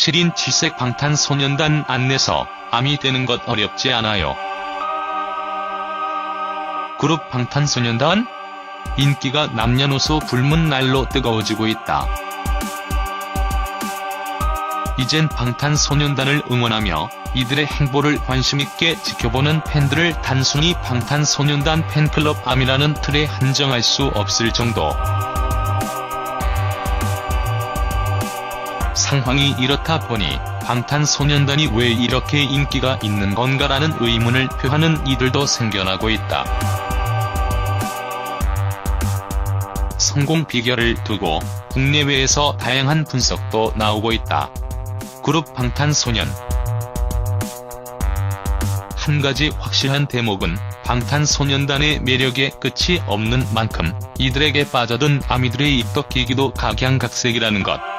7인 7색 방탄소년단 안내서 아미 되는 것 어렵지 않아요. 그룹 방탄소년단? 인기가 남녀노소 불문 날로 뜨거워지고 있다. 이젠 방탄소년단을 응원하며 이들의 행보를 관심있게 지켜보는 팬들을 단순히 방탄소년단 팬클럽 아미라는 틀에 한정할 수 없을 정도. 상황이 이렇다 보니 방탄소년단이 왜 이렇게 인기가 있는 건가라는 의문을 표하는 이들도 생겨나고 있다. 성공 비결을 두고 국내외에서 다양한 분석도 나오고 있다. 그룹 방탄소년. 한 가지 확실한 대목은 방탄소년단의 매력에 끝이 없는 만큼 이들에게 빠져든 아미들의 입덕기기도 각양각색이라는 것.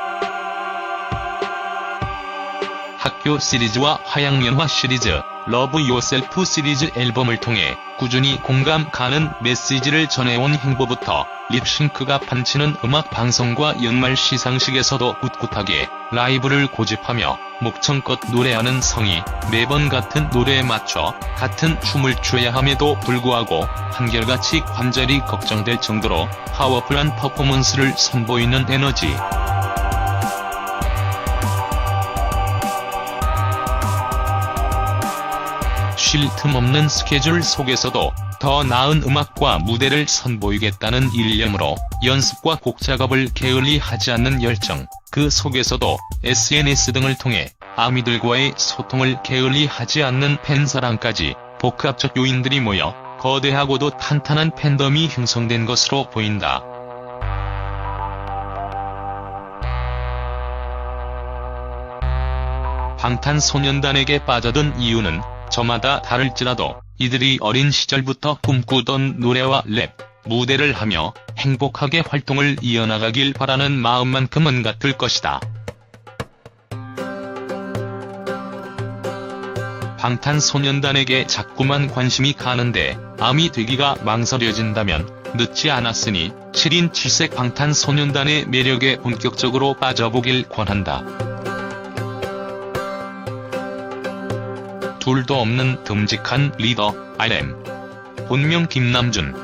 학교 시리즈와 화양연화 시리즈, 러브 요셀프 시리즈 앨범을 통해 꾸준히 공감 가는 메시지를 전해온 행보부터 립싱크가 판치는 음악 방송과 연말 시상식에서도 꿋꿋하게 라이브를 고집하며 목청껏 노래하는 성이 매번 같은 노래에 맞춰 같은 춤을 춰야 함에도 불구하고 한결같이 관절이 걱정될 정도로 파워풀한 퍼포먼스를 선보이는 에너지. 쉴 틈 없는 스케줄 속에서도 더 나은 음악과 무대를 선보이겠다는 일념으로 연습과 곡 작업을 게을리 하지 않는 열정, 그 속에서도 SNS 등을 통해 아미들과의 소통을 게을리 하지 않는 팬사랑까지 복합적 요인들이 모여 거대하고도 탄탄한 팬덤이 형성된 것으로 보인다. 방탄소년단에게 빠져든 이유는 저마다 다를지라도 이들이 어린 시절부터 꿈꾸던 노래와 랩, 무대를 하며 행복하게 활동을 이어나가길 바라는 마음만큼은 같을 것이다. 방탄소년단에게 자꾸만 관심이 가는데 아미 되기가 망설여진다면 늦지 않았으니 7인 7색 방탄소년단의 매력에 본격적으로 빠져보길 권한다. 둘도 없는 듬직한 리더, RM. 본명 김남준.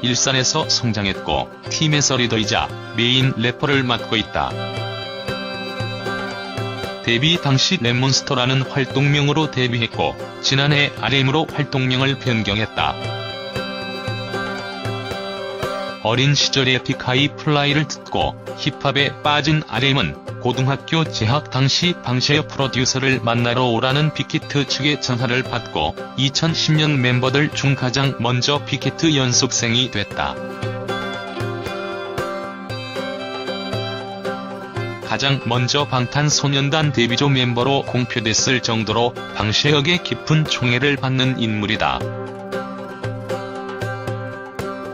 일산에서 성장했고 팀에서 리더이자 메인 래퍼를 맡고 있다. 데뷔 당시 랩몬스터라는 활동명으로 데뷔했고 지난해 RM으로 활동명을 변경했다. 어린 시절의 에픽하이 플라이를 듣고 힙합에 빠진 RM은 고등학교 재학 당시 방시혁 프로듀서를 만나러 오라는 빅히트 측의 전화를 받고 2010년 멤버들 중 가장 먼저 빅히트 연습생이 됐다. 가장 먼저 방탄소년단 데뷔조 멤버로 공표됐을 정도로 방시혁의 깊은 총애를 받는 인물이다.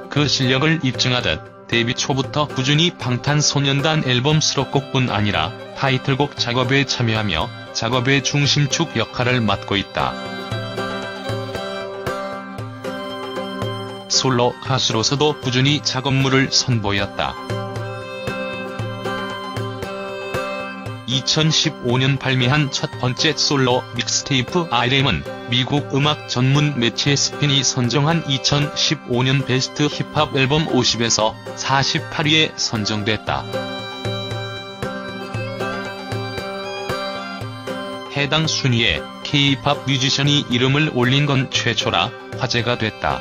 그 실력을 입증하듯 데뷔 초부터 꾸준히 방탄소년단 앨범 수록곡뿐 아니라 타이틀곡 작업에 참여하며 작업의 중심축 역할을 맡고 있다. 솔로 가수로서도 꾸준히 작업물을 선보였다. 2015년 발매한 첫 번째 솔로 믹스테이프 RM은 미국 음악 전문 매체 스핀이 선정한 2015년 베스트 힙합 앨범 50에서 48위에 선정됐다. 해당 순위에 K-팝 뮤지션이 이름을 올린 건 최초라 화제가 됐다.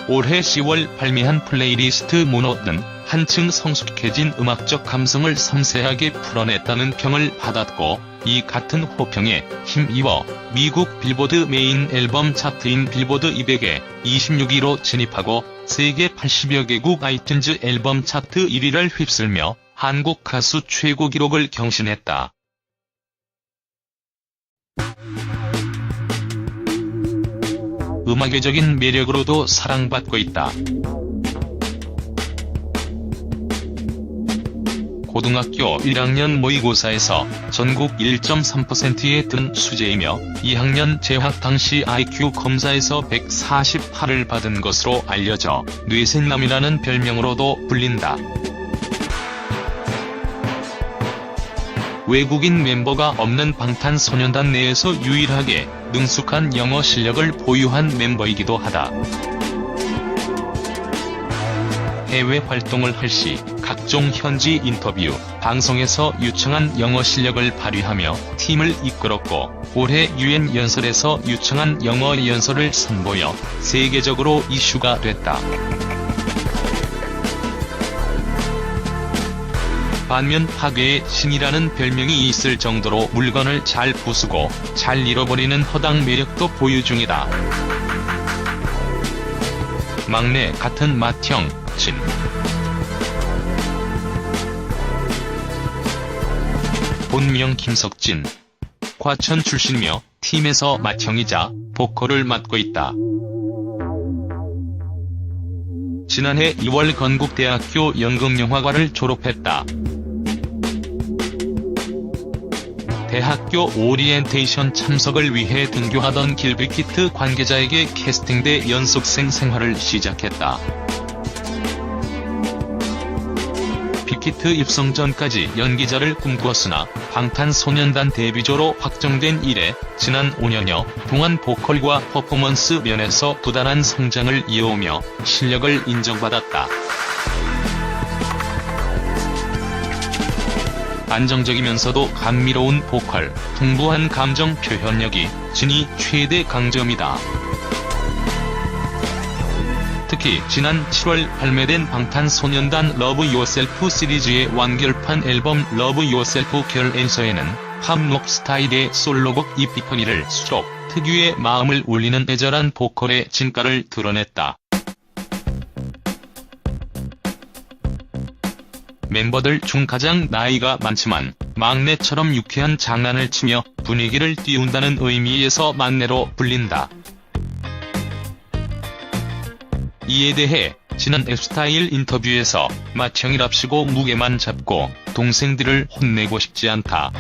올해 10월 발매한 플레이리스트 모노는 한층 성숙해진 음악적 감성을 섬세하게 풀어냈다는 평을 받았고 이 같은 호평에 힘입어 미국 빌보드 메인 앨범 차트인 빌보드 200에 26위로 진입하고 세계 80여 개국 아이튠즈 앨범 차트 1위를 휩쓸며 한국 가수 최고 기록을 경신했다. 음악외적인 매력으로도 사랑받고 있다. 고등학교 1학년 모의고사에서 전국 1.3%에 든 수재이며 2학년 재학 당시 IQ 검사에서 148을 받은 것으로 알려져 뇌생남이라는 별명으로도 불린다. 외국인 멤버가 없는 방탄소년단 내에서 유일하게 능숙한 영어 실력을 보유한 멤버이기도 하다. 해외 활동을 할 시 각종 현지 인터뷰, 방송에서 유창한 영어 실력을 발휘하며 팀을 이끌었고 올해 UN 연설에서 유창한 영어 연설을 선보여 세계적으로 이슈가 됐다. 반면 파괴의 신이라는 별명이 있을 정도로 물건을 잘 부수고 잘 잃어버리는 허당 매력도 보유 중이다. 막내 같은 맏형, 진. 본명 김석진. 과천 출신이며 팀에서 맏형이자 보컬을 맡고 있다. 지난해 2월 건국대학교 연극영화과를 졸업했다. 대학교 오리엔테이션 참석을 위해 등교하던 길 빅히트 관계자에게 캐스팅돼 연습생 생활을 시작했다. 빅히트 입성 전까지 연기자를 꿈꾸었으나 방탄소년단 데뷔조로 확정된 이래 지난 5년여 동안 보컬과 퍼포먼스 면에서 부단한 성장을 이어오며 실력을 인정받았다. 안정적이면서도 감미로운 보컬, 풍부한 감정 표현력이 진이 최대 강점이다. 특히 지난 7월 발매된 방탄소년단 Love Yourself 시리즈의 완결판 앨범 Love Yourself Girl Answer에는 팝록 스타일의 솔로곡 이피퍼니를 수록, 특유의 마음을 울리는 애절한 보컬의 진가를 드러냈다. 멤버들 중 가장 나이가 많지만 막내처럼 유쾌한 장난을 치며 분위기를 띄운다는 의미에서 막내로 불린다. 이에 대해 지난 F스타일 인터뷰에서 맏형이랍시고 무게만 잡고 동생들을 혼내고 싶지 않다.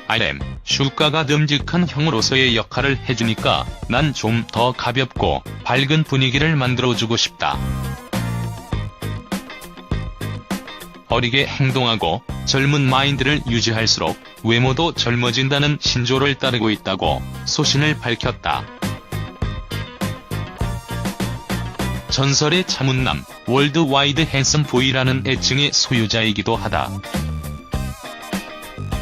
RM, 슈가가 듬직한 형으로서의 역할을 해주니까 난 좀 더 가볍고 밝은 분위기를 만들어주고 싶다. 어리게 행동하고 젊은 마인드를 유지할수록 외모도 젊어진다는 신조를 따르고 있다고 소신을 밝혔다. 전설의 차문남, 월드와이드 핸섬 보이라는 애칭의 소유자이기도 하다.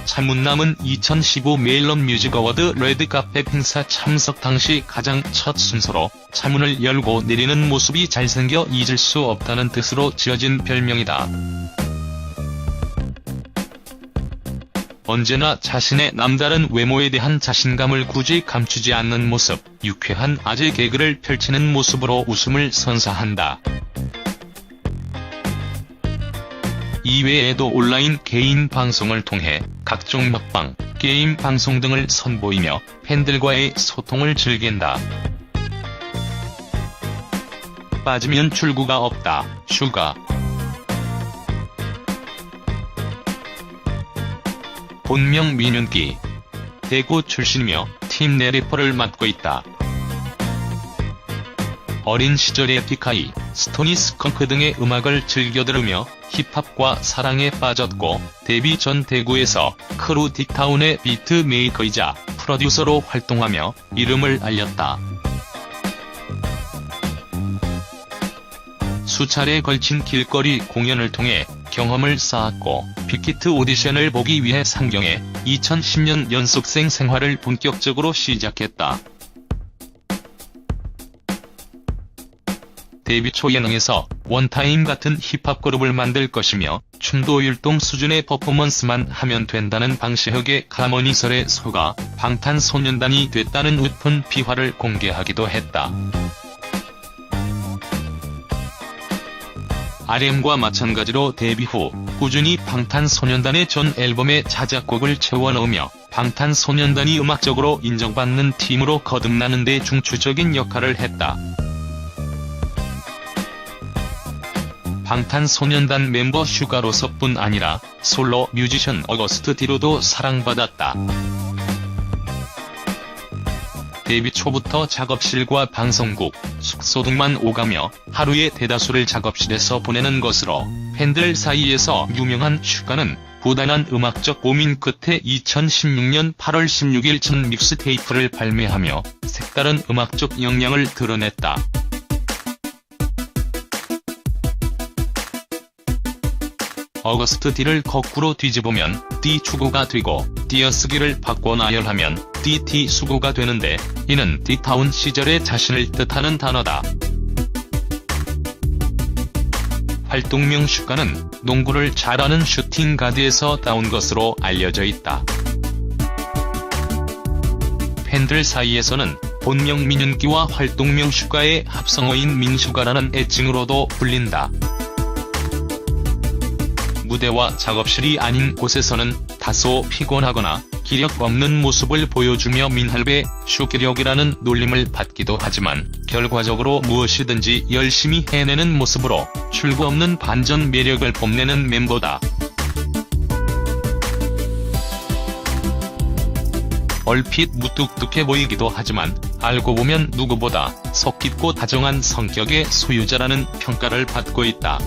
차문남은 2015 멜론 뮤직 어워드 레드카펫 행사 참석 당시 가장 첫 순서로 차문을 열고 내리는 모습이 잘생겨 잊을 수 없다는 뜻으로 지어진 별명이다. 언제나 자신의 남다른 외모에 대한 자신감을 굳이 감추지 않는 모습, 유쾌한 아재 개그를 펼치는 모습으로 웃음을 선사한다. 이외에도 온라인 개인 방송을 통해 각종 먹방, 게임 방송 등을 선보이며 팬들과의 소통을 즐긴다. 빠지면 출구가 없다, 슈가. 본명 민윤기. 대구 출신이며 팀 내 래퍼를 맡고 있다. 어린 시절에 에픽하이, 스토니 스컹크 등의 음악을 즐겨 들으며 힙합과 사랑에 빠졌고 데뷔 전 대구에서 크루 딕타운의 비트메이커이자 프로듀서로 활동하며 이름을 알렸다. 수차례 걸친 길거리 공연을 통해 경험을 쌓았고 빅히트 오디션을 보기 위해 상경해 2010년 연습생 생활을 본격적으로 시작했다. 데뷔 초 예능에서 원타임 같은 힙합 그룹을 만들 것이며 춤도 율동 수준의 퍼포먼스만 하면 된다는 방시혁의 가머니설에 속아 방탄소년단이 됐다는 웃픈 비화를 공개하기도 했다. RM과 마찬가지로 데뷔 후 꾸준히 방탄소년단의 전 앨범에 자작곡을 채워넣으며 방탄소년단이 음악적으로 인정받는 팀으로 거듭나는 데 중추적인 역할을 했다. 방탄소년단 멤버 슈가로서뿐 아니라 솔로 뮤지션 어거스트 D로도 사랑받았다. 데뷔 초부터 작업실과 방송국, 숙소 등만 오가며 하루의 대다수를 작업실에서 보내는 것으로 팬들 사이에서 유명한 슈가는 부단한 음악적 고민 끝에 2016년 8월 16일 첫 믹스테이프를 발매하며 색다른 음악적 역량을 드러냈다. 어거스트 D를 거꾸로 뒤집으면 D 축구가 되고 띄어쓰기를 바꿔 나열하면 DT 수구가 되는데 이는 D타운 시절의 자신을 뜻하는 단어다. 활동명 슈가는 농구를 잘하는 슈팅 가드에서 따온 것으로 알려져 있다. 팬들 사이에서는 본명 민윤기와 활동명 슈가의 합성어인 민슈가라는 애칭으로도 불린다. 무대와 작업실이 아닌 곳에서는 다소 피곤하거나 기력 없는 모습을 보여주며 민할배 슈기력이라는 놀림을 받기도 하지만 결과적으로 무엇이든지 열심히 해내는 모습으로 출구 없는 반전 매력을 뽐내는 멤버다. 얼핏 무뚝뚝해 보이기도 하지만 알고 보면 누구보다 속 깊고 다정한 성격의 소유자라는 평가를 받고 있다.